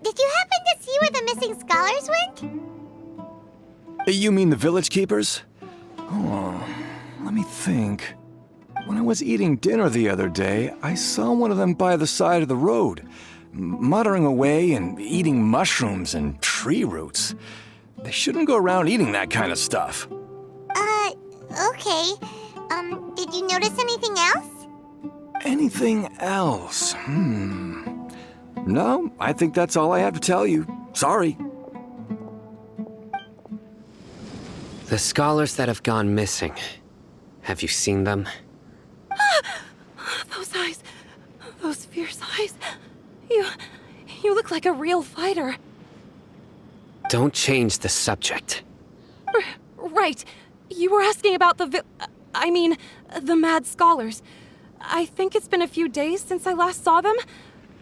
did you happen to see where the missing scholars went? You mean the village keepers? Oh, let me think. When I was eating dinner the other day, I saw one of them by the side of the road, muttering away and eating mushrooms and tree roots. They shouldn't go around eating that kind of stuff. Okay. Did you notice anything else? Anything else? No, I think that's all I have to tell you. Sorry. The scholars that have gone missing. Have you seen them? Those eyes. Those fierce eyes. You look like a real fighter. Don't change the subject. Right. You were asking about the mad scholars. I think it's been a few days since I last saw them.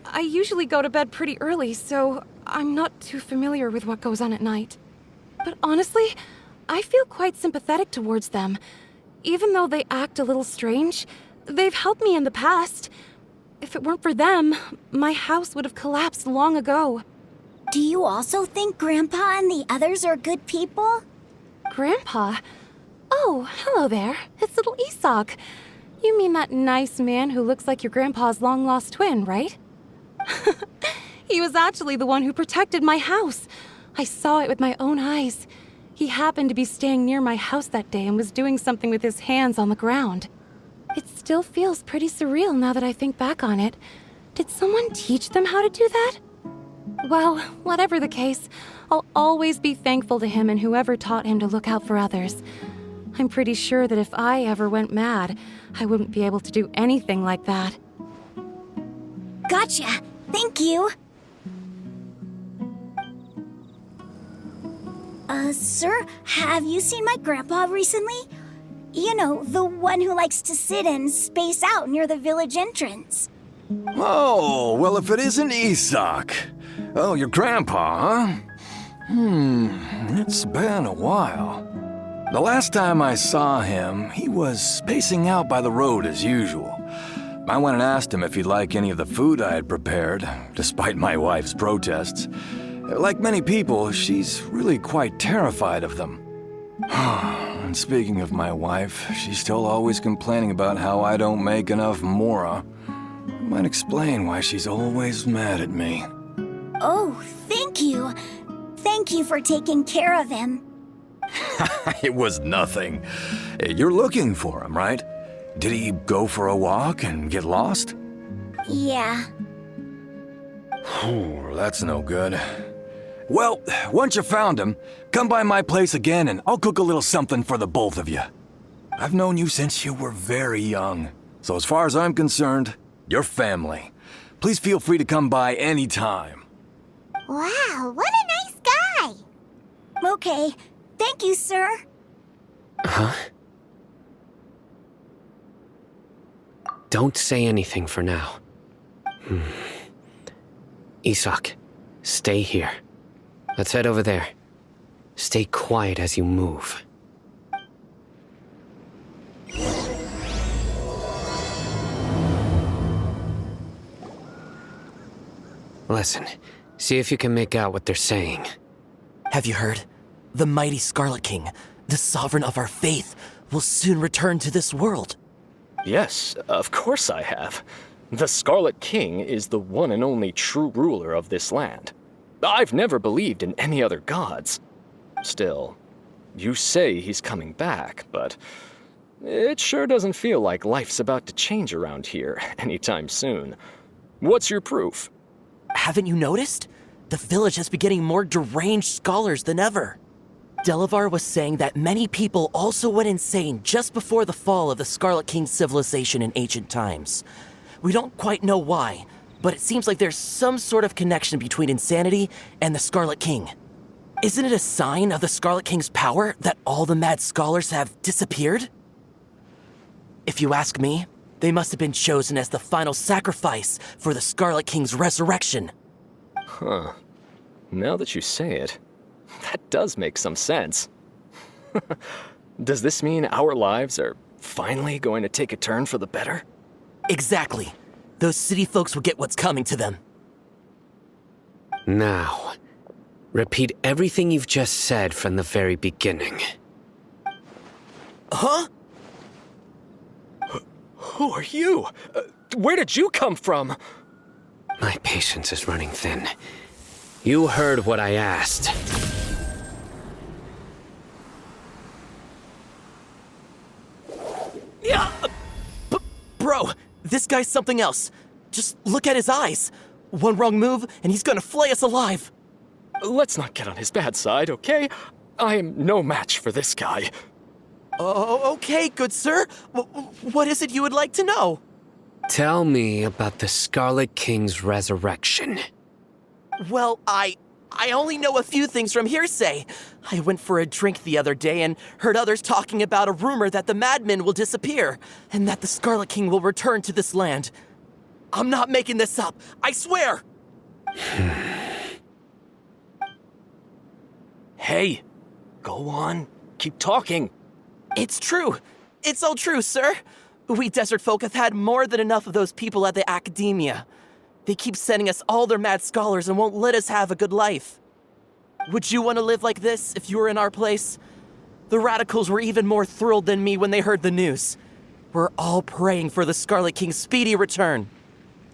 I usually go to bed pretty early, so I'm not too familiar with what goes on at night. But honestly, I feel quite sympathetic towards them. Even though they act a little strange, they've helped me in the past. If it weren't for them, my house would have collapsed long ago. Do you also think Grandpa and the others are good people? Grandpa? Oh, hello there. It's little Isak. You mean that nice man who looks like your grandpa's long-lost twin, right? He was actually the one who protected my house. I saw it with my own eyes. He happened to be staying near my house that day and was doing something with his hands on the ground. It still feels pretty surreal now that I think back on it. Did someone teach them how to do that? Well, whatever the case, I'll always be thankful to him and whoever taught him to look out for others. I'm pretty sure that if I ever went mad, I wouldn't be able to do anything like that. Gotcha. Thank you. Sir, have you seen my grandpa recently? You know, the one who likes to sit and space out near the village entrance. Oh, well, if it isn't Isak. Oh, your grandpa, huh? It's been a while. The last time I saw him, he was spacing out by the road as usual. I went and asked him if he'd like any of the food I had prepared, despite my wife's protests. Like many people, she's really quite terrified of them. And speaking of my wife, she's still always complaining about how I don't make enough mora. Might explain why she's always mad at me. Oh, thank you. Thank you for taking care of him. It was nothing. You're looking for him, right? Did he go for a walk and get lost? Yeah. That's no good. Well, once you found him, come by my place again and I'll cook a little something for the both of you. I've known you since you were very young, so as far as I'm concerned, you're family. Please feel free to come by anytime. Wow, what a nice guy. Okay, thank you, sir. Huh? Don't say anything for now. Isak, stay here. Let's head over there. Stay quiet as you move. Listen, see if you can make out what they're saying. Have you heard? The mighty Scarlet King, the sovereign of our faith, will soon return to this world. Yes, of course I have. The Scarlet King is the one and only true ruler of this land. I've never believed in any other gods. Still, you say he's coming back, but it sure doesn't feel like life's about to change around here anytime soon. What's your proof? Haven't you noticed? The village has been getting more deranged scholars than ever. Delavar was saying that many people also went insane just before the fall of the Scarlet King's civilization in ancient times. We don't quite know why, but it seems like there's some sort of connection between insanity and the Scarlet King. Isn't it a sign of the Scarlet King's power that all the mad scholars have disappeared? If you ask me, they must have been chosen as the final sacrifice for the Scarlet King's resurrection. Huh. Now that you say it, that does make some sense. Does this mean our lives are finally going to take a turn for the better? Exactly. Those city folks will get what's coming to them. Now, repeat everything you've just said from the very beginning. Huh? Who are you? Where did you come from? My patience is running thin. You heard what I asked. Yeah! Bro, this guy's something else. Just look at his eyes. One wrong move, and he's gonna flay us alive. Let's not get on his bad side, okay? I am no match for this guy. Oh, okay, good sir. What is it you would like to know? Tell me about the Scarlet King's resurrection. Well, I only know a few things from hearsay. I went for a drink the other day and heard others talking about a rumor that the madmen will disappear and that the Scarlet King will return to this land. I'm not making this up, I swear! Hey, go on. Keep talking. It's true. It's all true, sir. We desert folk have had more than enough of those people at the academia. They keep sending us all their mad scholars and won't let us have a good life. Would you want to live like this if you were in our place? The radicals were even more thrilled than me when they heard the news. We're all praying for the Scarlet King's speedy return.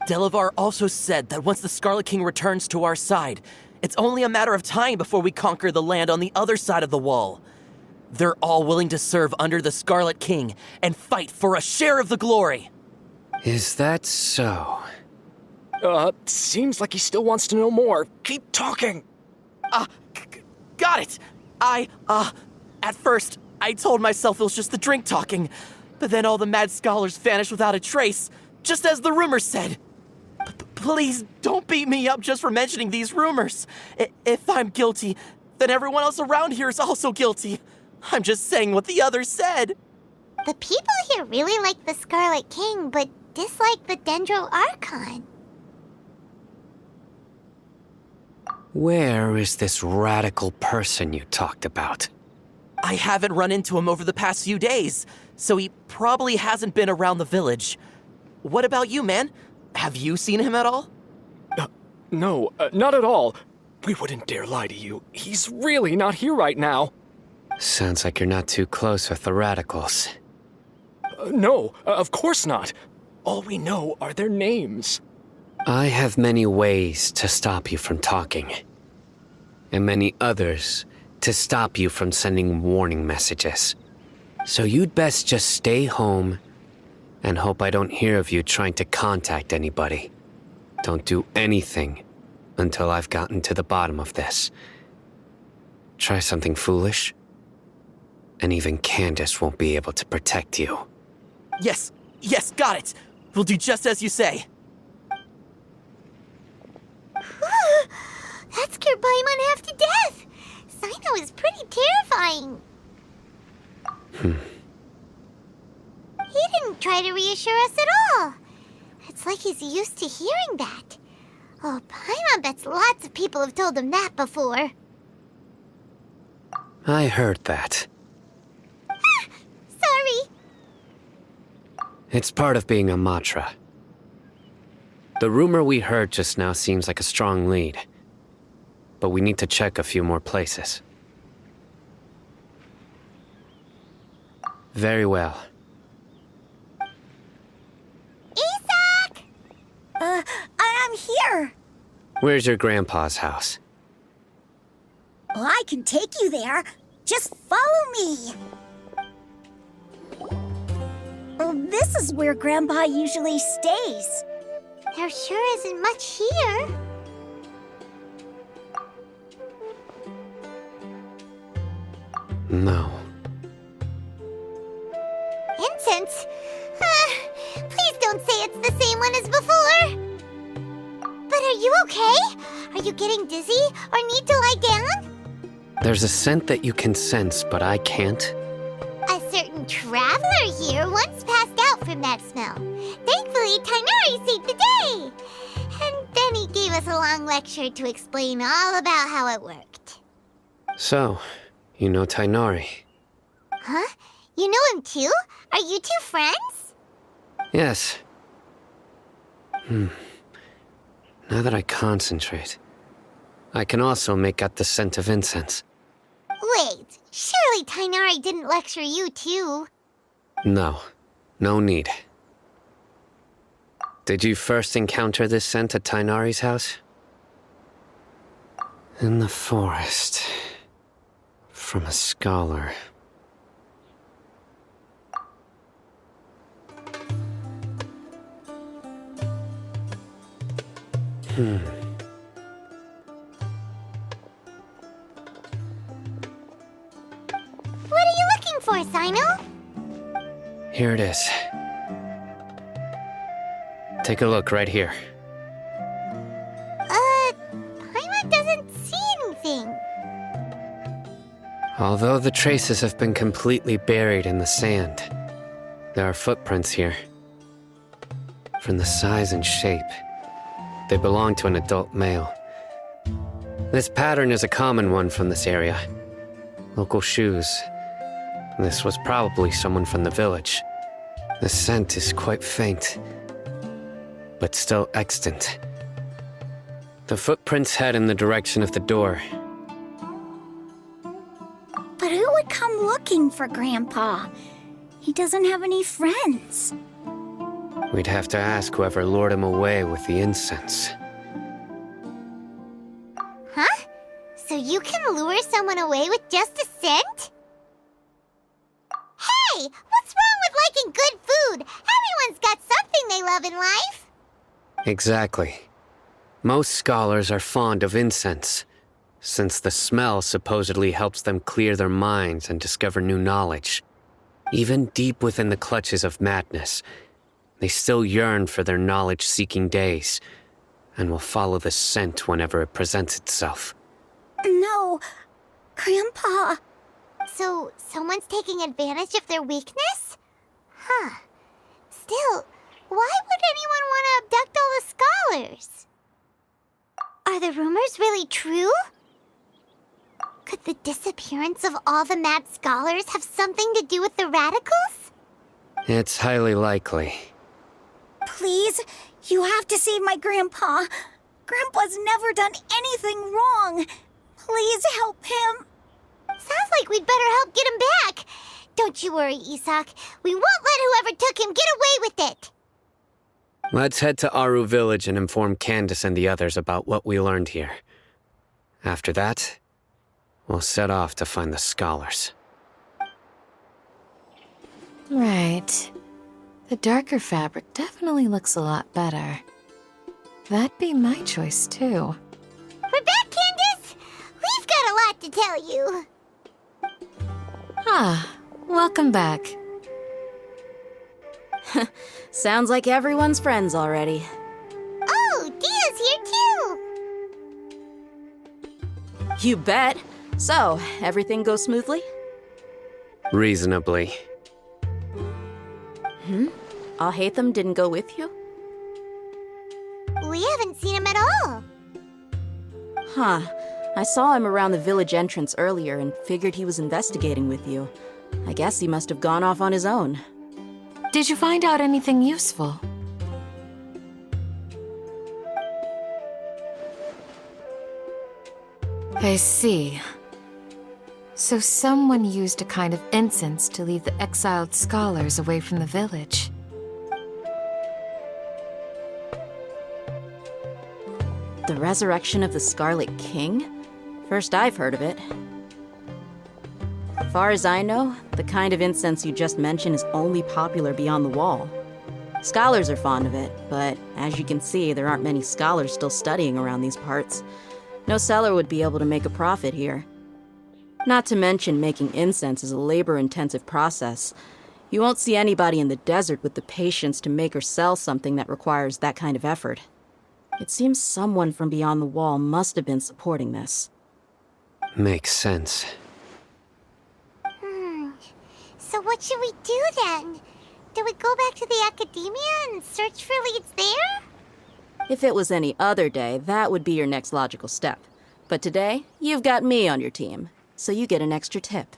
Delavar also said that once the Scarlet King returns to our side, it's only a matter of time before we conquer the land on the other side of the wall. They're all willing to serve under the Scarlet King and fight for a share of the glory. Is that so? Seems like he still wants to know more. Keep talking. Got it. At first, I told myself it was just the drink talking, but then all the mad scholars vanished without a trace, just as the rumors said. Please don't beat me up just for mentioning these rumors. If I'm guilty, then everyone else around here is also guilty. I'm just saying what the others said. The people here really like the Scarlet King, but dislike the Dendro Archon. Where is this radical person you talked about? I haven't run into him over the past few days, so he probably hasn't been around the village. What about you, man? Have you seen him at all? No, not at all. We wouldn't dare lie to you. He's really not here right now. Sounds like you're not too close with the radicals. No, of course not. All we know are their names. I have many ways to stop you from talking, and many others to stop you from sending warning messages. So you'd best just stay home and hope I don't hear of you trying to contact anybody. Don't do anything until I've gotten to the bottom of this. Try something foolish, and even Candace won't be able to protect you. Yes, got it. We'll do just as you say. That scared Paimon half to death. Sino is pretty terrifying. He didn't try to reassure us at all. It's like he's used to hearing that. Oh, Paimon bets lots of people have told him that before. I heard that. Sorry. It's part of being a Matra. The rumor we heard just now seems like a strong lead, but we need to check a few more places. Very well. Isak! I'm here. Where's your grandpa's house? Well, I can take you there. Just follow me. Well, this is where Grandpa usually stays. There sure isn't much here. No. Incense? Please don't say it's the same one as before. But are you okay? Are you getting dizzy or need to lie down? There's a scent that you can sense, but I can't. A certain traveler here once passed out from that smell. Thankfully, Tainari saved the day. And then he gave us a long lecture to explain all about how it worked. So, you know Tainari? Huh? You know him too? Are you two friends? Yes. Now that I concentrate, I can also make out the scent of incense. Wait, surely Tainari didn't lecture you too. No, no need. Did you first encounter this scent at Tainari's house? In the forest. From a scholar. What are you looking for, Sino? Here it is. Take a look right here. Paimon doesn't see anything. Although the traces have been completely buried in the sand, there are footprints here. From the size and shape, they belong to an adult male. This pattern is a common one from this area. Local shoes. This was probably someone from the village. The scent is quite faint, but still extant. The footprints head in the direction of the door. But who would come looking for Grandpa? He doesn't have any friends. We'd have to ask whoever lured him away with the incense. Huh? So you can lure someone away with just a scent? Hey, what's wrong with liking good food? Everyone's got something they love in life. Exactly. Most scholars are fond of incense, since the smell supposedly helps them clear their minds and discover new knowledge. Even deep within the clutches of madness, they still yearn for their knowledge-seeking days, and will follow the scent whenever it presents itself. No, Grandpa. So, someone's taking advantage of their weakness? Huh. Still, why would anyone want to abduct all the scholars? Are the rumors really true? Could the disappearance of all the mad scholars have something to do with the radicals? It's highly likely. Please, you have to save my Grandpa. Grandpa's never done anything wrong. Please help him. Sounds like we'd better help get him back. Don't you worry, Isak. We won't let whoever took him get away with it. Let's head to Aru Village and inform Candace and the others about what we learned here. After that, we'll set off to find the scholars. Right. The darker fabric definitely looks a lot better. That'd be my choice, too. We're back, Candace. We've got a lot to tell you. Ah, welcome back. Sounds like everyone's friends already. Oh, Dia's here too. You bet. So, everything goes smoothly? Reasonably. Alhaitham didn't go with you? We haven't seen him at all. Huh. I saw him around the village entrance earlier and figured he was investigating with you. I guess he must have gone off on his own. Did you find out anything useful? I see. So someone used a kind of incense to lead the exiled scholars away from the village. The resurrection of the Scarlet King? First I've heard of it. Far as I know, the kind of incense you just mentioned is only popular beyond the wall. Scholars are fond of it, but as you can see, there aren't many scholars still studying around these parts. No seller would be able to make a profit here. Not to mention, making incense is a labor-intensive process. You won't see anybody in the desert with the patience to make or sell something that requires that kind of effort. It seems someone from beyond the wall must have been supporting this. Makes sense. So what should we do then? Do we go back to the academia and search for leads there? If it was any other day, that would be your next logical step. But today, you've got me on your team, so you get an extra tip.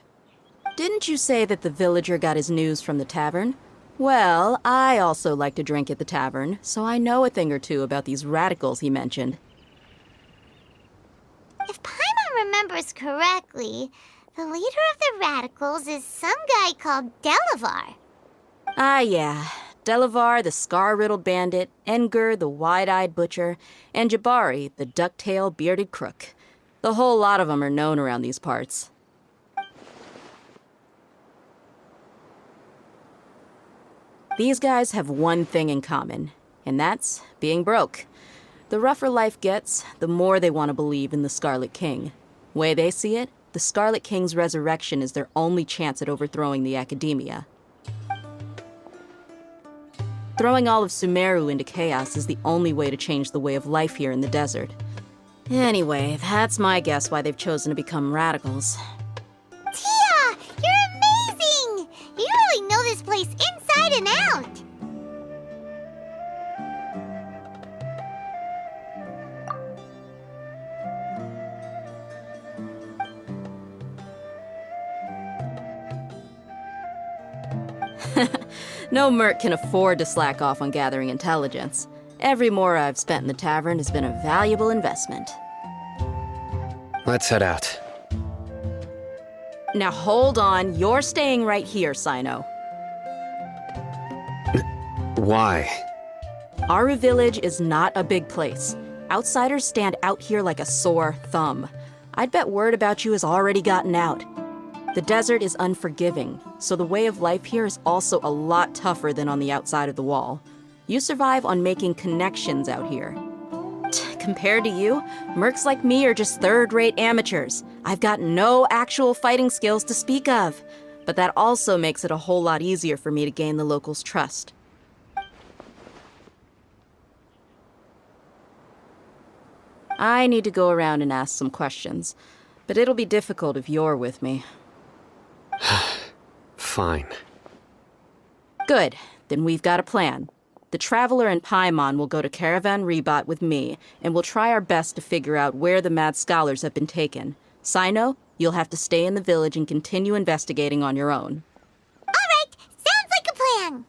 Didn't you say that the villager got his news from the tavern? Well, I also like to drink at the tavern, so I know a thing or two about these radicals he mentioned. If Paimon remembers correctly, the leader of the radicals is some guy called Delavar. Ah, yeah. Delavar, the scar-riddled bandit, Engur, the wide-eyed butcher, and Jabari, the duck-tailed bearded crook. The whole lot of them are known around these parts. These guys have one thing in common, and that's being broke. The rougher life gets, the more they want to believe in the Scarlet King. Way they see it, the Scarlet King's resurrection is their only chance at overthrowing the Academia. Throwing all of Sumeru into chaos is the only way to change the way of life here in the desert. Anyway, that's my guess why they've chosen to become radicals. Tia! You're amazing! You really know this place inside and out! No merc can afford to slack off on gathering intelligence. Every mora I've spent in the tavern has been a valuable investment. Let's head out. Now hold on, you're staying right here, Sino. Why? Aru Village is not a big place. Outsiders stand out here like a sore thumb. I'd bet word about you has already gotten out. The desert is unforgiving, so the way of life here is also a lot tougher than on the outside of the wall. You survive on making connections out here. Compared to you, mercs like me are just third-rate amateurs. I've got no actual fighting skills to speak of, but that also makes it a whole lot easier for me to gain the locals' trust. I need to go around and ask some questions, but it'll be difficult if you're with me. Fine. Good, then we've got a plan. The Traveler and Paimon will go to Caravan Rebot with me, and we'll try our best to figure out where the mad scholars have been taken. Sino, you'll have to stay in the village and continue investigating on your own. Alright, sounds like a plan!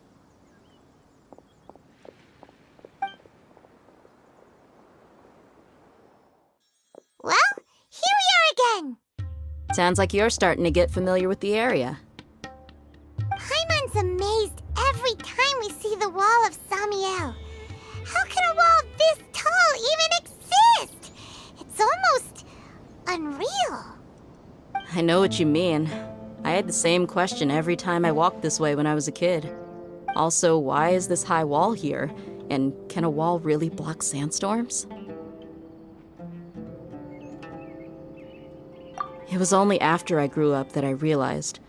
Well, here we are again! Sounds like you're starting to get familiar with the area. Paimon's amazed every time we see the wall of Samiel. How can a wall this tall even exist? It's almost unreal. I know what you mean. I had the same question every time I walked this way when I was a kid. Also, why is this high wall here? And can a wall really block sandstorms? It was only after I grew up that I realized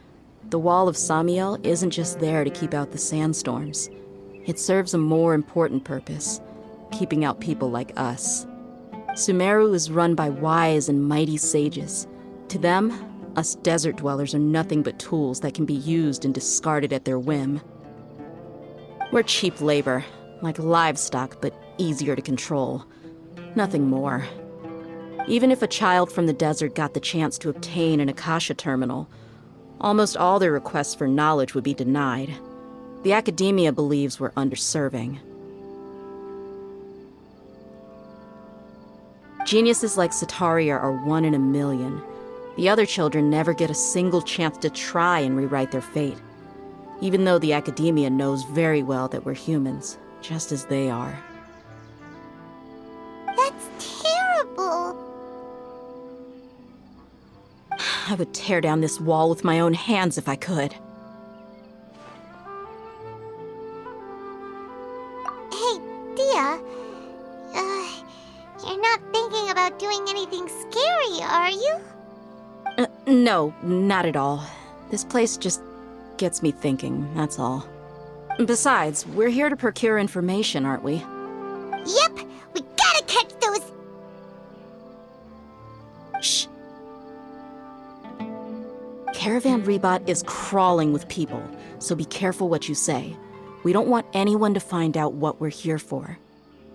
the wall of Samiel isn't just there to keep out the sandstorms. It serves a more important purpose, keeping out people like us. Sumeru is run by wise and mighty sages. To them, us desert dwellers are nothing but tools that can be used and discarded at their whim. We're cheap labor, like livestock, but easier to control. Nothing more. Even if a child from the desert got the chance to obtain an Akasha terminal, almost all their requests for knowledge would be denied. The Academia believes we're underserving. Geniuses like Sataria are one in a million. The other children never get a single chance to try and rewrite their fate, even though the Academia knows very well that we're humans, just as they are. That's terrible. I would tear down this wall with my own hands if I could. Hey, Dia. You're not thinking about doing anything scary, are you? No, not at all. This place just gets me thinking, that's all. Besides, we're here to procure information, aren't we? Yep, we gotta catch those... Shh. Caravan Rebot is crawling with people, so be careful what you say. We don't want anyone to find out what we're here for.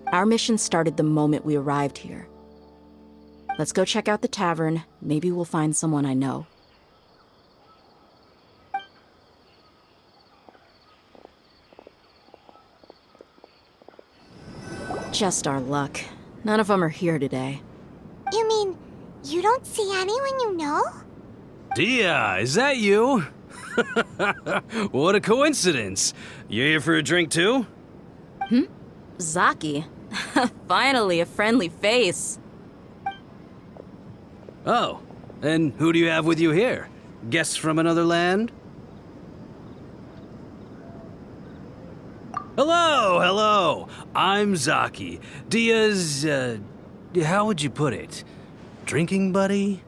Our mission started the moment we arrived here. Let's go check out the tavern. Maybe we'll find someone I know. Just our luck. None of them are here today. You mean, You don't see anyone you know? Dia, is that you? What a coincidence. You here for a drink too? Zaki. Finally, a friendly face. Oh, and who do you have with you here? Guests from another land? Hello, hello. I'm Zaki. Dia's, how would you put it? Drinking buddy?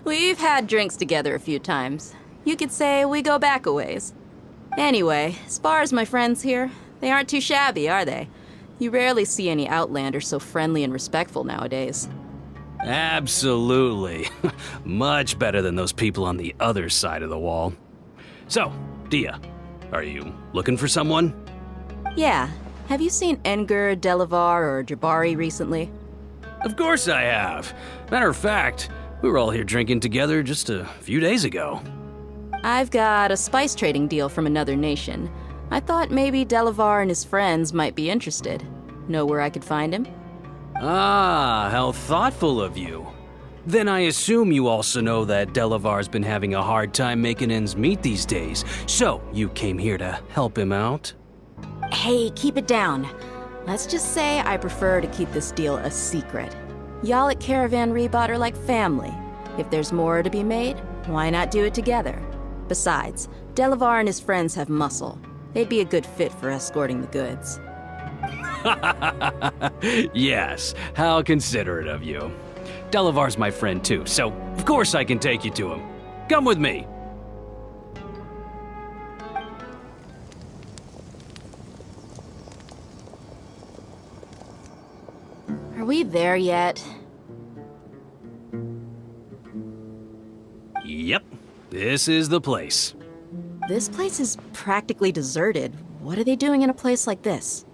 We've had drinks together a few times. You could say we go back a ways. Anyway, as far as my friends here, they aren't too shabby, are they? You rarely see any Outlanders so friendly and respectful nowadays. Absolutely. Much better than those people on the other side of the wall. So, Dia, are you looking for someone? Yeah. Have you seen Engur, Delavar, or Jabari recently? Of course I have. Matter of fact, we were all here drinking together just a few days ago. I've got a spice trading deal from another nation. I thought maybe Delavar and his friends might be interested. Know where I could find him? Ah, how thoughtful of you. Then I assume you also know that Delavar's been having a hard time making ends meet these days, so you came here to help him out? Hey, keep it down. Let's just say I prefer to keep this deal a secret. Y'all at Caravan Rebot are like family. If there's more to be made, why not do it together? Besides, Delavar and his friends have muscle. They'd be a good fit for escorting the goods. Yes, how considerate of you. Delavar's my friend too, so of course I can take you to him. Come with me. Are we there yet? Yep, this is the place. This place is practically deserted. What are they doing in a place like this?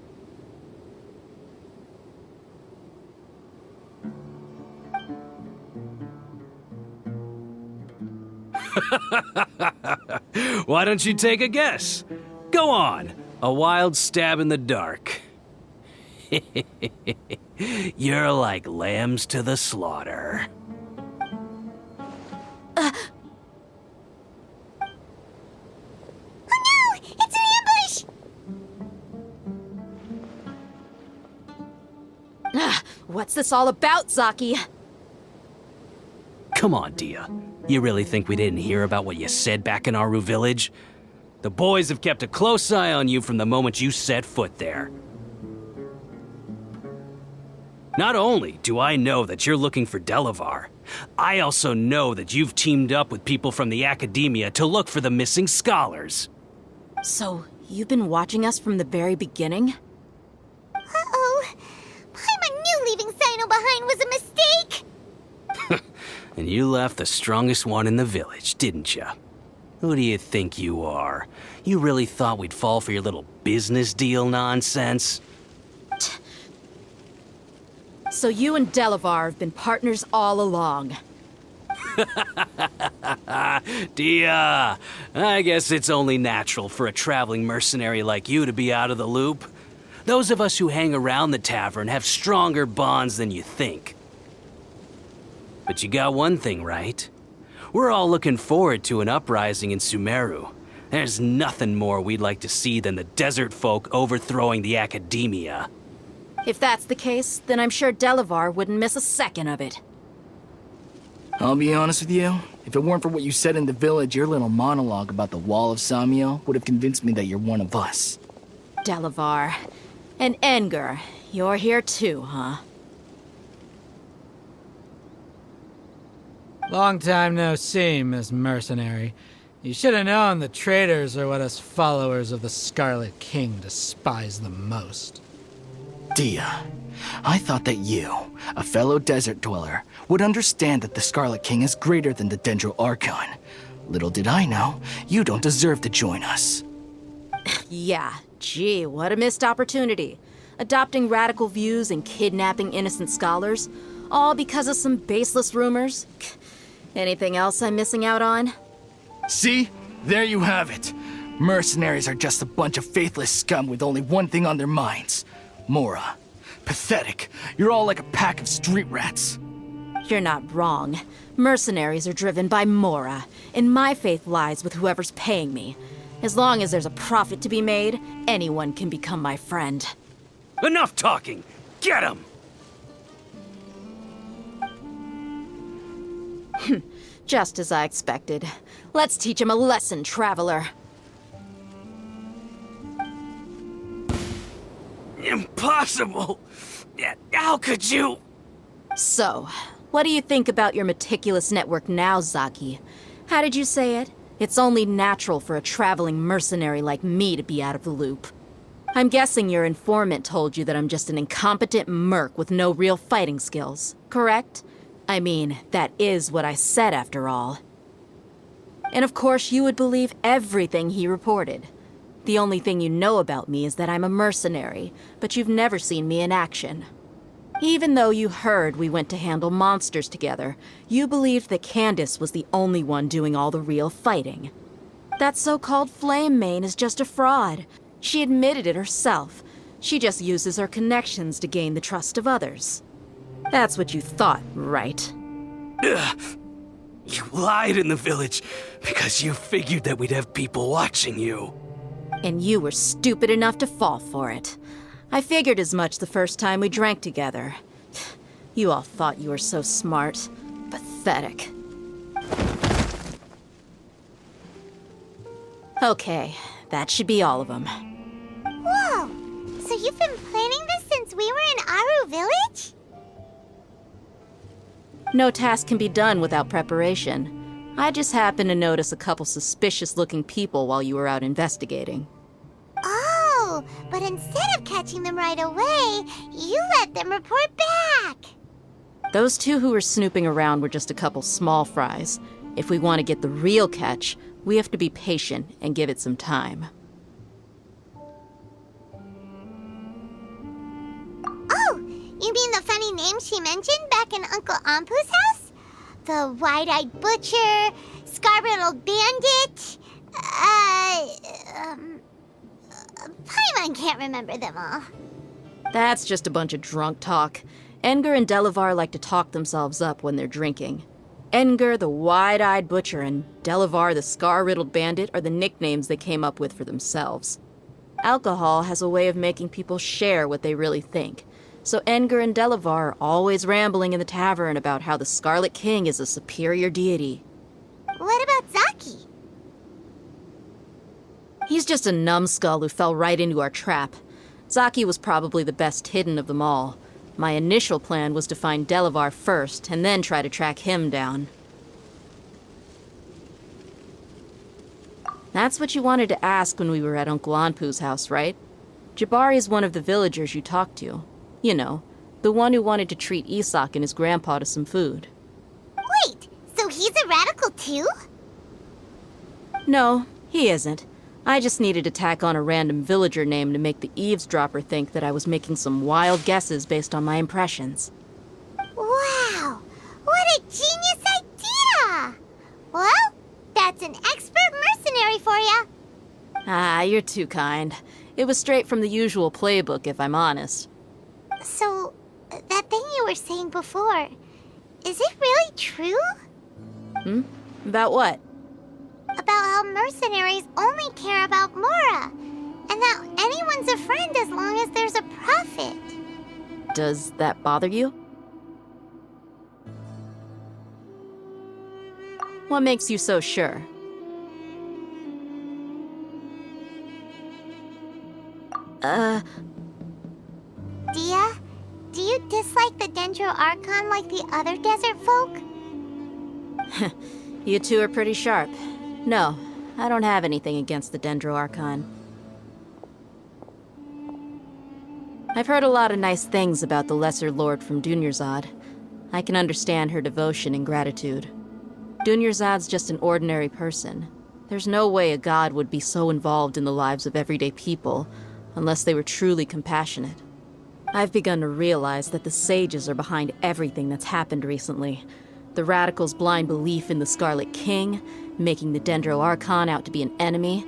Why don't you take a guess? Go on, a wild stab in the dark. You're like lambs to the slaughter. Oh no! It's an ambush! What's this all about, Zaki? Come on, Dia. You really think we didn't hear about what you said back in Aru village? The boys have kept a close eye on you from the moment you set foot there. Not only do I know that you're looking for Delavar, I also know that you've teamed up with people from the academia to look for the missing scholars. So, you've been watching us from the very beginning? Uh-oh. Paimon knew leaving Sino behind was a mistake! And you left the strongest one in the village, didn't you? Who do you think you are? You really thought we'd fall for your little business deal nonsense? So you and Delavar have been partners all along. Dia, I guess it's only natural for a traveling mercenary like you to be out of the loop. Those of us who hang around the tavern have stronger bonds than you think. But you got one thing right. We're all looking forward to an uprising in Sumeru. There's nothing more we'd like to see than the desert folk overthrowing the academia. If that's the case, then I'm sure Delavar wouldn't miss a second of it. I'll be honest with you. If it weren't for what you said in the village, your little monologue about the Wall of Samiel would have convinced me that you're one of us. Delavar. And Engur. You're here too, huh? Long time no see, Miss Mercenary. You should have known the traitors are what us followers of the Scarlet King despise the most. Dia, I thought that you, a fellow desert dweller, would understand that the Scarlet King is greater than the Dendro Archon. Little did I know, you don't deserve to join us. Yeah, gee, what a missed opportunity. Adopting radical views and kidnapping innocent scholars, all because of some baseless rumors. Anything else I'm missing out on? See? There you have it. Mercenaries are just a bunch of faithless scum with only one thing on their minds. Mora. Pathetic. You're all like a pack of street rats. You're not wrong. Mercenaries are driven by Mora, and my faith lies with whoever's paying me. As long as there's a profit to be made, anyone can become my friend. Enough talking! Get him! Just as I expected. Let's teach him a lesson, traveler. Impossible! How could you? So, what do you think about your meticulous network now, Zaki? How did you say it? It's only natural for a traveling mercenary like me to be out of the loop. I'm guessing your informant told you that I'm just an incompetent merc with no real fighting skills, correct? I mean, that is what I said after all. And of course you would believe everything he reported. The only thing you know about me is that I'm a mercenary, but you've never seen me in action. Even though you heard we went to handle monsters together, you believed that Candace was the only one doing all the real fighting. That so-called Flame Mane is just a fraud. She admitted it herself. She just uses her connections to gain the trust of others. That's what you thought, right? Ugh. You lied in the village because you figured that we'd have people watching you. And you were stupid enough to fall for it. I figured as much the first time we drank together. You all thought you were so smart. Pathetic. Okay, that should be all of them. Whoa! So you've been planning this since we were in Aru Village? No task can be done without preparation. I just happened to notice a couple suspicious-looking people while you were out investigating. Oh, but instead of catching them right away, you let them report back! Those two who were snooping around were just a couple small fries. If we want to get the real catch, we have to be patient and give it some time. Oh, you mean the funny name she mentioned back in Uncle Ampu's house? The wide-eyed butcher, scar-riddled bandit, Paimon can't remember them all. That's just a bunch of drunk talk. Edgar and Delavar like to talk themselves up when they're drinking. Edgar, the wide-eyed butcher, and Delavar, the scar-riddled bandit, are the nicknames they came up with for themselves. Alcohol has a way of making people share what they really think. So Edgar and Delavar are always rambling in the tavern about how the Scarlet King is a superior deity. What about Zaki? He's just a numbskull who fell right into our trap. Zaki was probably the best hidden of them all. My initial plan was to find Delavar first, and then try to track him down. That's what you wanted to ask when we were at Uncle Anpu's house, right? Jabari is one of the villagers you talked to. You know, the one who wanted to treat Isak and his grandpa to some food. Wait, so he's a radical too? No, he isn't. I just needed to tack on a random villager name to make the eavesdropper think that I was making some wild guesses based on my impressions. Wow, what a genius idea! Well, that's an expert mercenary for you. Ah, you're too kind. It was straight from the usual playbook, if I'm honest. So, that thing you were saying before, is it really true? About what? About how mercenaries only care about Mora, and that anyone's a friend as long as there's a profit. Does that bother you? What makes you so sure? Dia, do you dislike the Dendro Archon like the other desert folk? You two are pretty sharp. No, I don't have anything against the Dendro Archon. I've heard a lot of nice things about the Lesser Lord from Dunyarzad. I can understand her devotion and gratitude. Dunyarzad's just an ordinary person. There's no way a god would be so involved in the lives of everyday people, unless they were truly compassionate. I've begun to realize that the sages are behind everything that's happened recently. The radicals' blind belief in the Scarlet King, making the Dendro Archon out to be an enemy.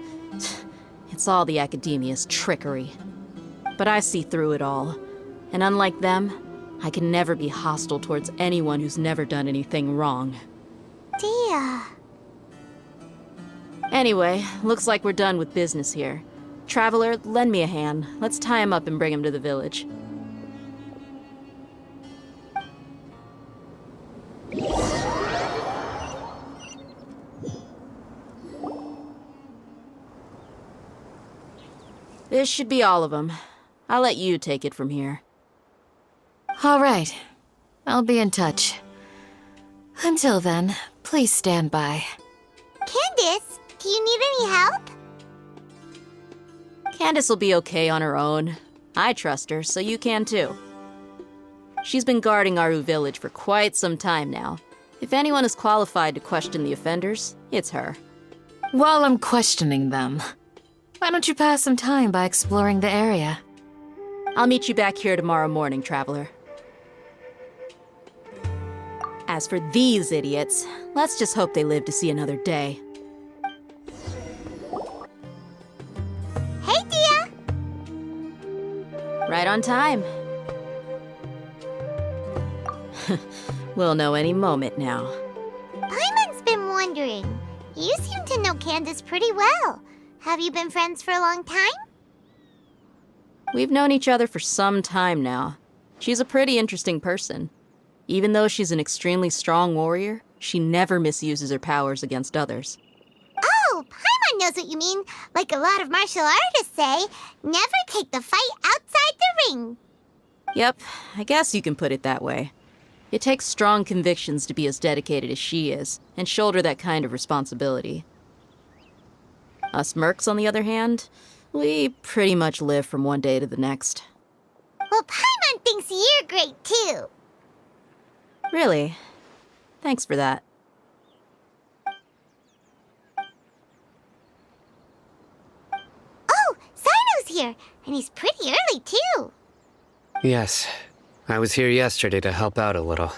It's all the academia's trickery. But I see through it all. And unlike them, I can never be hostile towards anyone who's never done anything wrong. Dia. Anyway, looks like we're done with business here. Traveler, lend me a hand. Let's tie him up and bring him to the village. This should be all of them. I'll let you take it from here. All right. I'll be in touch. Until then, please stand by. Candace, do you need any help? Candace will be okay on her own. I trust her, so you can too. She's been guarding Aru village for quite some time now. If anyone is qualified to question the offenders, it's her. While I'm questioning them, why don't you pass some time by exploring the area? I'll meet you back here tomorrow morning, Traveler. As for these idiots, let's just hope they live to see another day. Hey, Dia! Right on time. We'll know any moment now. Paimon's been wondering. You seem to know Candace pretty well. Have you been friends for a long time? We've known each other for some time now. She's a pretty interesting person. Even though she's an extremely strong warrior, she never misuses her powers against others. Oh, Paimon knows what you mean. Like a lot of martial artists say, never take the fight outside the ring. Yep, I guess you can put it that way. It takes strong convictions to be as dedicated as she is, and shoulder that kind of responsibility. Us mercs, on the other hand, we pretty much live from one day to the next. Well, Paimon thinks you're great too. Really? Thanks for that. Oh, Sino's here, and he's pretty early too. Yes, I was here yesterday to help out a little.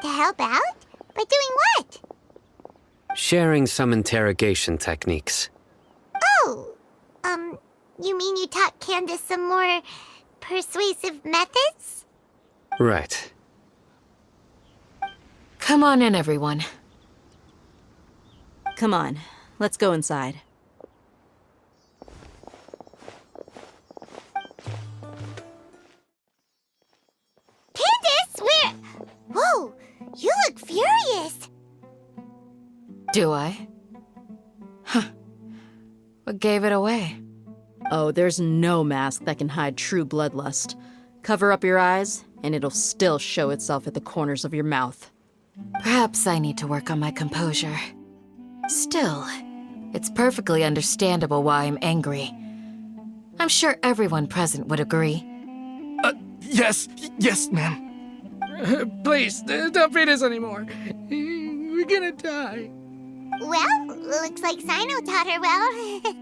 To help out? By doing what? Sharing some interrogation techniques. Oh, you mean you taught Candace some more persuasive methods? Right. Come on in, everyone. Come on, let's go inside. Candace, where? Whoa, you look furious. Do I? Huh. What gave it away? Oh, there's no mask that can hide true bloodlust. Cover up your eyes, and it'll still show itself at the corners of your mouth. Perhaps I need to work on my composure. Still, it's perfectly understandable why I'm angry. I'm sure everyone present would agree. Yes, ma'am. Please, don't beat us anymore. We're gonna die. Well, looks like Sino taught her well.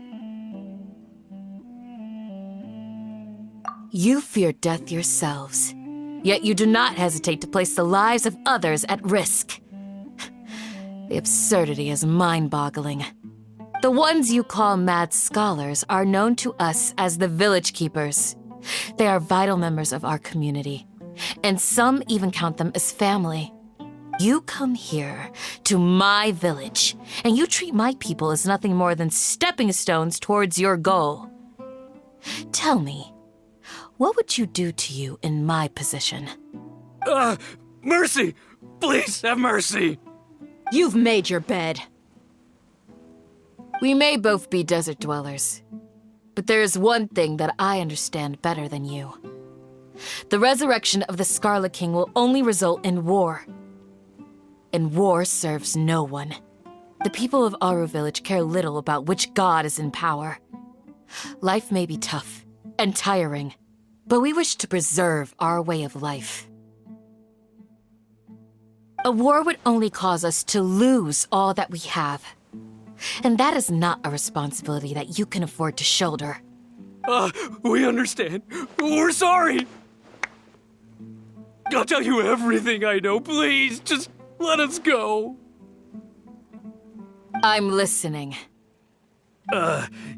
You fear death yourselves, yet you do not hesitate to place the lives of others at risk. The absurdity is mind-boggling. The ones you call mad scholars are known to us as the Village Keepers. They are vital members of our community, and some even count them as family. You come here, to my village, and you treat my people as nothing more than stepping stones towards your goal. Tell me, what would you do to you in my position? Mercy! Please have mercy! You've made your bed. We may both be desert dwellers, but there is one thing that I understand better than you. The resurrection of the Scarlet King will only result in war. And war serves no one. The people of Aru Village care little about which god is in power. Life may be tough and tiring, but we wish to preserve our way of life. A war would only cause us to lose all that we have. And that is not a responsibility that you can afford to shoulder. We understand. We're sorry. I'll tell you everything I know. Please, just let us go. I'm listening.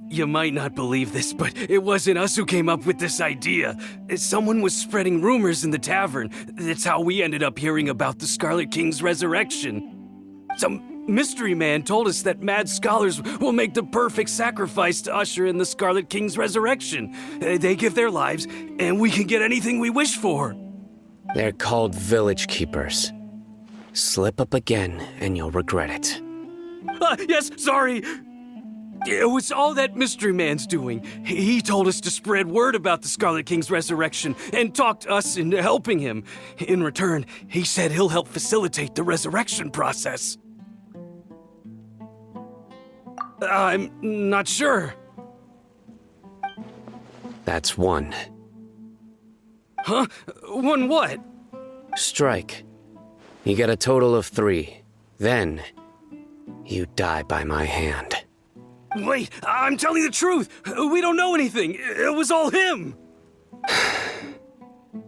You might not believe this, but it wasn't us who came up with this idea. Someone was spreading rumors in the tavern. That's how we ended up hearing about the Scarlet King's resurrection. Some mystery man told us that mad scholars will make the perfect sacrifice to usher in the Scarlet King's resurrection. They give their lives, and we can get anything we wish for. They're called village keepers. Slip up again, and you'll regret it. Yes, sorry. It was all that mystery man's doing. He told us to spread word about the Scarlet King's resurrection and talked us into helping him. In return, he said he'll help facilitate the resurrection process. I'm not sure. That's one. Huh? One what? Strike. You get a total of 3. Then, you die by my hand. Wait, I'm telling the truth. We don't know anything. It was all him.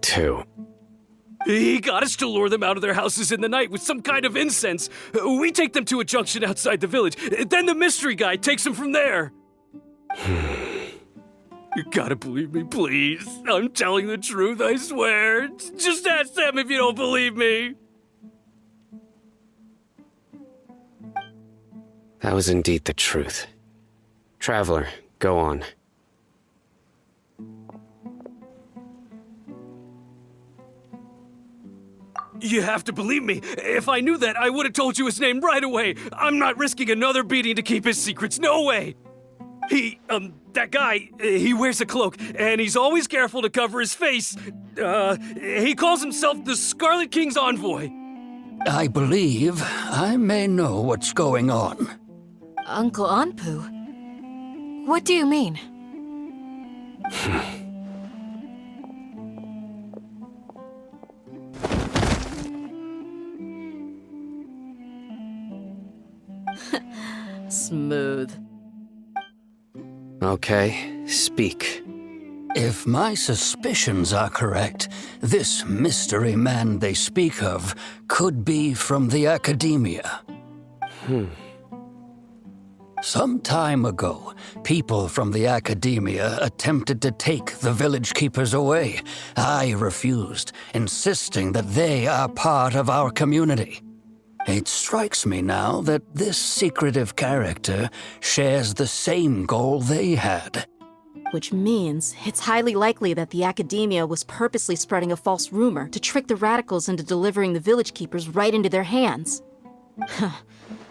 2. He got us to lure them out of their houses in the night with some kind of incense. We take them to a junction outside the village. Then the mystery guy takes them from there. You gotta believe me, please. I'm telling the truth, I swear. Just ask them if you don't believe me. That was indeed the truth. Traveler, go on. You have to believe me. If I knew that, I would have told you his name right away. I'm not risking another beating to keep his secrets. No way. That guy, he wears a cloak, and he's always careful to cover his face. He calls himself the Scarlet King's envoy. I believe I may know what's going on. Uncle Anpu? What do you mean? Smooth. Okay, speak. If my suspicions are correct, this mystery man they speak of could be from the Academia. Some time ago, people from the Academia attempted to take the village keepers away. I refused, insisting that they are part of our community. It strikes me now that this secretive character shares the same goal they had. Which means it's highly likely that the Academia was purposely spreading a false rumor to trick the radicals into delivering the village keepers right into their hands.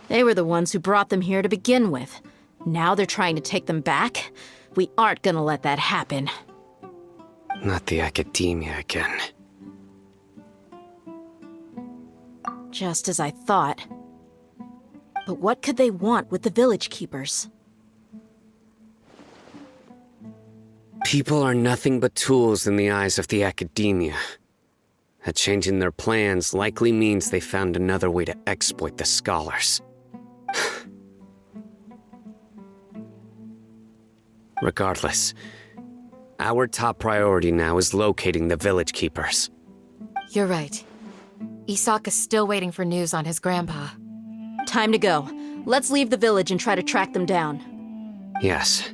They were the ones who brought them here to begin with. Now they're trying to take them back? We aren't gonna let that happen. Not the Academia again. Just as I thought. But what could they want with the village keepers? People are nothing but tools in the eyes of the Academia. A change in their plans likely means they found another way to exploit the scholars. Regardless, our top priority now is locating the village keepers. You're right. Isak is still waiting for news on his grandpa. Time to go. Let's leave the village and try to track them down. Yes.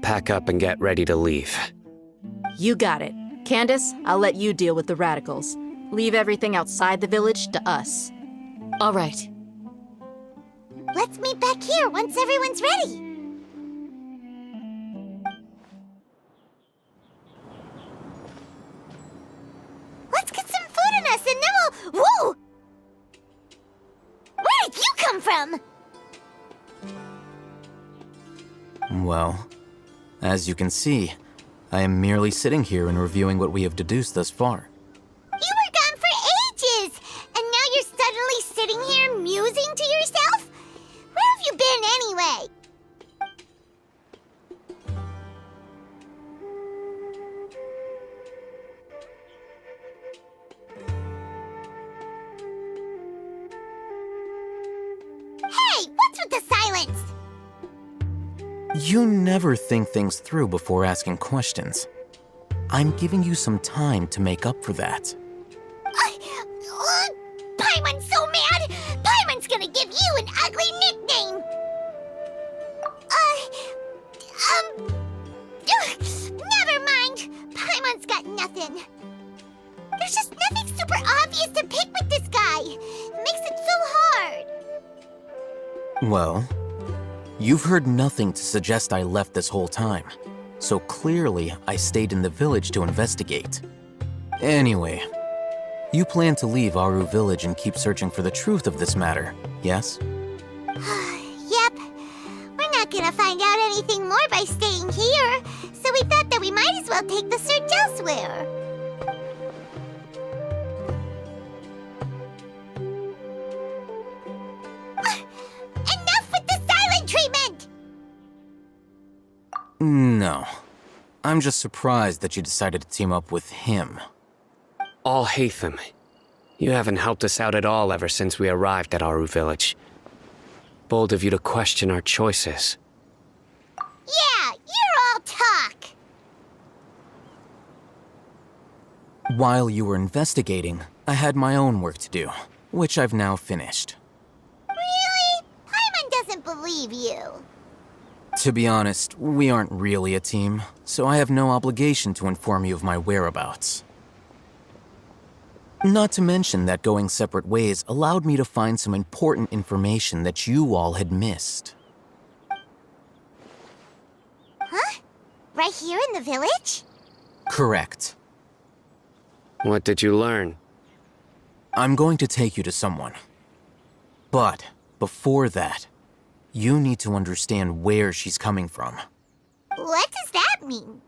Pack up and get ready to leave. You got it. Candace, I'll let you deal with the radicals. Leave everything outside the village to us. All right. Let's meet back here once everyone's ready. Let's get some food in us and then we'll... Whoa! Where did you come from? Well, as you can see, I am merely sitting here and reviewing what we have deduced thus far. You were gone for ages! And now you're suddenly sitting here musing to yourself? Where have you been anyway? Hey, what's with the silence? You never think things through before asking questions. I'm giving you some time to make up for that. Paimon's so mad! Paimon's gonna give you an ugly nickname! got nothing. There's just nothing super obvious to pick with this guy. It makes it so hard. Well, you've heard nothing to suggest I left this whole time. So clearly, I stayed in the village to investigate. Anyway, you plan to leave Aru Village and keep searching for the truth of this matter, yes? Yep. We're not gonna find out anything more by staying here, so we thought that we might as well take the search elsewhere. Enough with the silent treatment! No. I'm just surprised that you decided to team up with him. Alhaitham, you haven't helped us out at all ever since we arrived at Aru Village. Bold of you to question our choices. Yeah, you're all talk! While you were investigating, I had my own work to do, which I've now finished. Really? Paimon doesn't believe you. To be honest, we aren't really a team, so I have no obligation to inform you of my whereabouts. Not to mention that going separate ways allowed me to find some important information that you all had missed. Huh? Right here in the village? Correct. What did you learn? I'm going to take you to someone. But before that, you need to understand where she's coming from. What does that mean?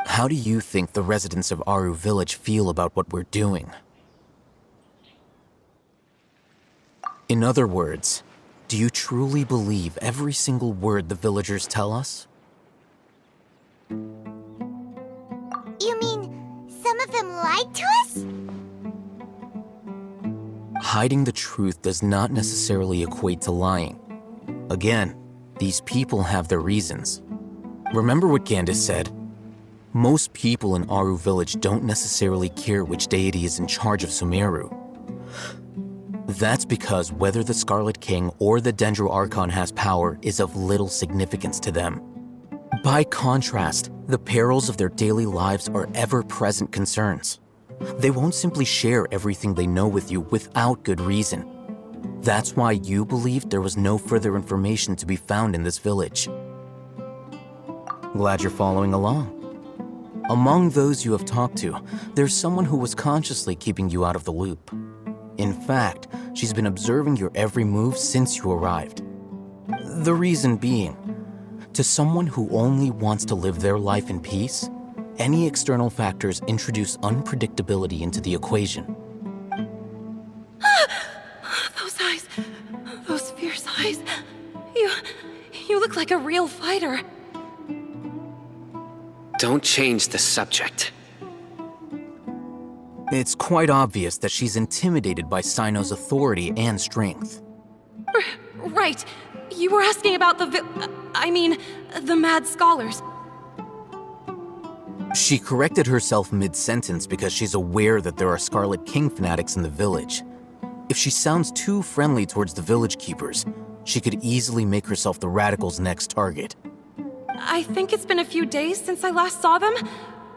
How do you think the residents of Aru Village feel about what we're doing? In other words, do you truly believe every single word the villagers tell us? You mean some of them lied to us? Hiding the truth does not necessarily equate to lying. Again, these people have their reasons. Remember what Gandis said? Most people in Aru Village don't necessarily care which deity is in charge of Sumeru. That's because whether the Scarlet King or the Dendro Archon has power is of little significance to them. By contrast, the perils of their daily lives are ever-present concerns. They won't simply share everything they know with you without good reason. That's why you believed there was no further information to be found in this village. Glad you're following along. Among those you have talked to, there's someone who was consciously keeping you out of the loop. In fact, she's been observing your every move since you arrived. The reason being, to someone who only wants to live their life in peace, any external factors introduce unpredictability into the equation. Those eyes. Those fierce eyes. You look like a real fighter. Don't change the subject. It's quite obvious that she's intimidated by Sino's authority and strength. Right. You were asking about the mad scholars. She corrected herself mid-sentence because she's aware that there are Scarlet King fanatics in the village. If she sounds too friendly towards the village keepers, she could easily make herself the radicals' next target. I think it's been a few days since I last saw them.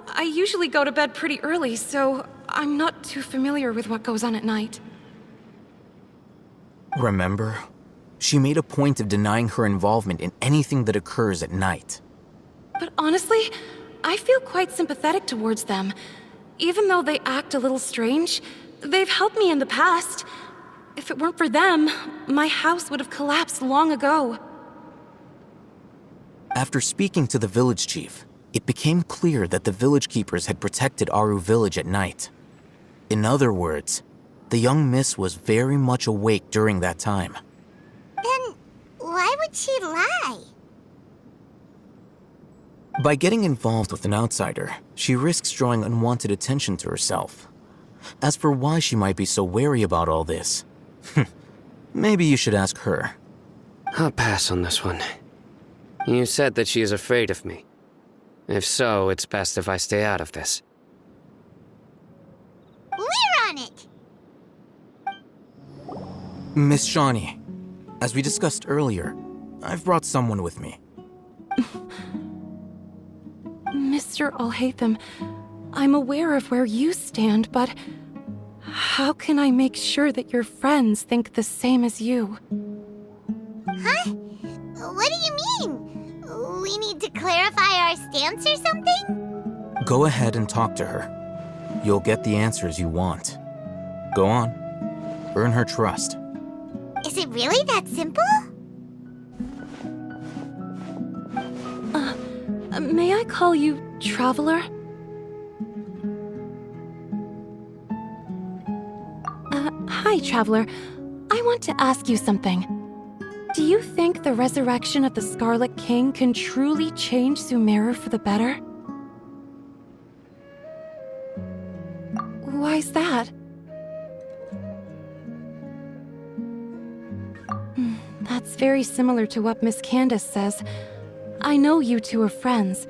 I usually go to bed pretty early, so I'm not too familiar with what goes on at night. Remember? She made a point of denying her involvement in anything that occurs at night. But honestly, I feel quite sympathetic towards them. Even though they act a little strange, they've helped me in the past. If it weren't for them, my house would have collapsed long ago. After speaking to the village chief, it became clear that the village keepers had protected Aru Village at night. In other words, the young miss was very much awake during that time. Then why would she lie? By getting involved with an outsider, she risks drawing unwanted attention to herself. As for why she might be so wary about all this, maybe you should ask her. I'll pass on this one. You said that she is afraid of me. If so, it's best if I stay out of this. We're on it! Miss Shawnee, as we discussed earlier, I've brought someone with me. Miss Mr. Alhaitham, I'm aware of where you stand, but how can I make sure that your friends think the same as you? Huh? What do you mean? We need to clarify our stance or something? Go ahead and talk to her. You'll get the answers you want. Go on. Earn her trust. Is it really that simple? May I call you Traveler? Hi, Traveler. I want to ask you something. Do you think the resurrection of the Scarlet King can truly change Sumeru for the better? Why's that? That's very similar to what Miss Candace says. I know you two are friends.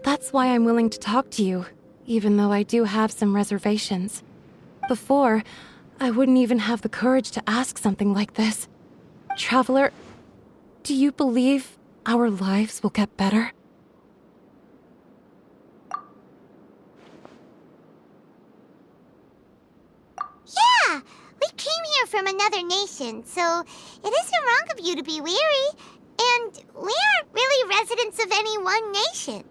That's why I'm willing to talk to you, even though I do have some reservations. Before, I wouldn't even have the courage to ask something like this. Traveler, do you believe our lives will get better? Yeah! We came here from another nation, so it isn't wrong of you to be weary. And we aren't really residents of any one nation.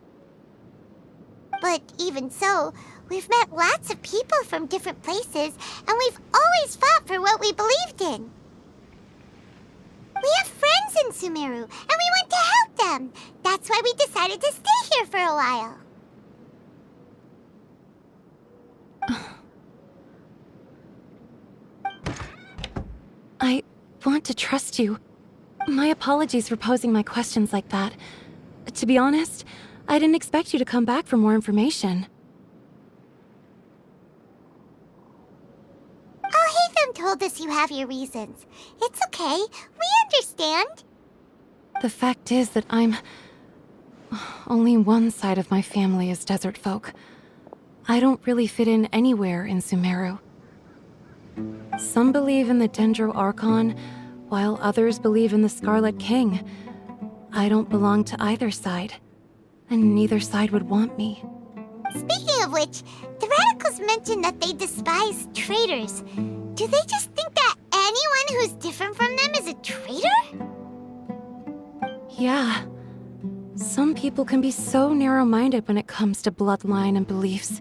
But even so, we've met lots of people from different places, and we've always fought for what we believed in. We have friends in Sumeru, and we want to help them. That's why we decided to stay here for a while. I want to trust you. My apologies for posing my questions like that. To be honest, I didn't expect you to come back for more information. Alhaitham told us you have your reasons. It's okay. We understand. The fact is that only one side of my family is desert folk. I don't really fit in anywhere in Sumeru. Some believe in the Dendro Archon, while others believe in the Scarlet King. I don't belong to either side, and neither side would want me. Speaking of which, the radicals mentioned that they despise traitors. Do they just think that anyone who's different from them is a traitor? Yeah. Some people can be so narrow-minded when it comes to bloodline and beliefs.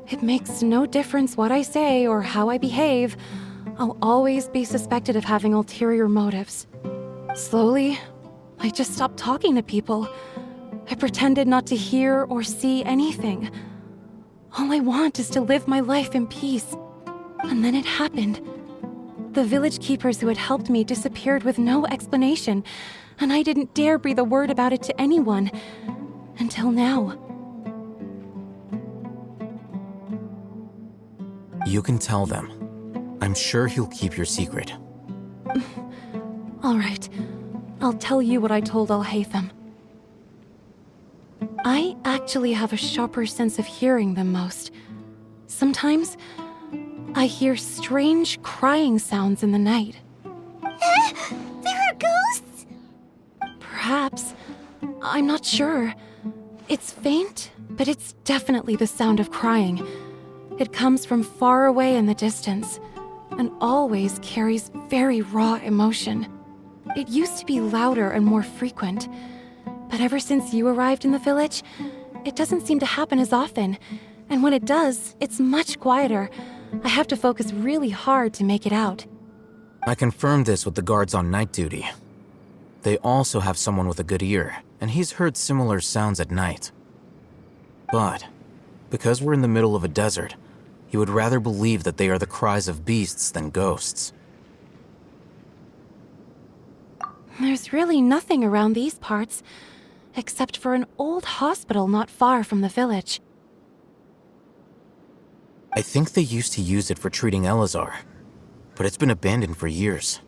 It makes no difference what I say or how I behave. I'll always be suspected of having ulterior motives. Slowly, I just stopped talking to people. I pretended not to hear or see anything. All I want is to live my life in peace. And then it happened. The village keepers who had helped me disappeared with no explanation, and I didn't dare breathe a word about it to anyone. Until now. You can tell them. I'm sure he'll keep your secret. All right. I'll tell you what I told Alhaitham. I actually have a sharper sense of hearing than most. Sometimes, I hear strange crying sounds in the night. There are ghosts? Perhaps. I'm not sure. It's faint, but it's definitely the sound of crying. It comes from far away in the distance, and always carries very raw emotion. It used to be louder and more frequent, but ever since you arrived in the village, it doesn't seem to happen as often, and when it does, it's much quieter. I have to focus really hard to make it out. I confirmed this with the guards on night duty. They also have someone with a good ear, and he's heard similar sounds at night. But, because we're in the middle of a desert, he would rather believe that they are the cries of beasts than ghosts. There's really nothing around these parts, except for an old hospital not far from the village. I think they used to use it for treating Elazar, but it's been abandoned for years.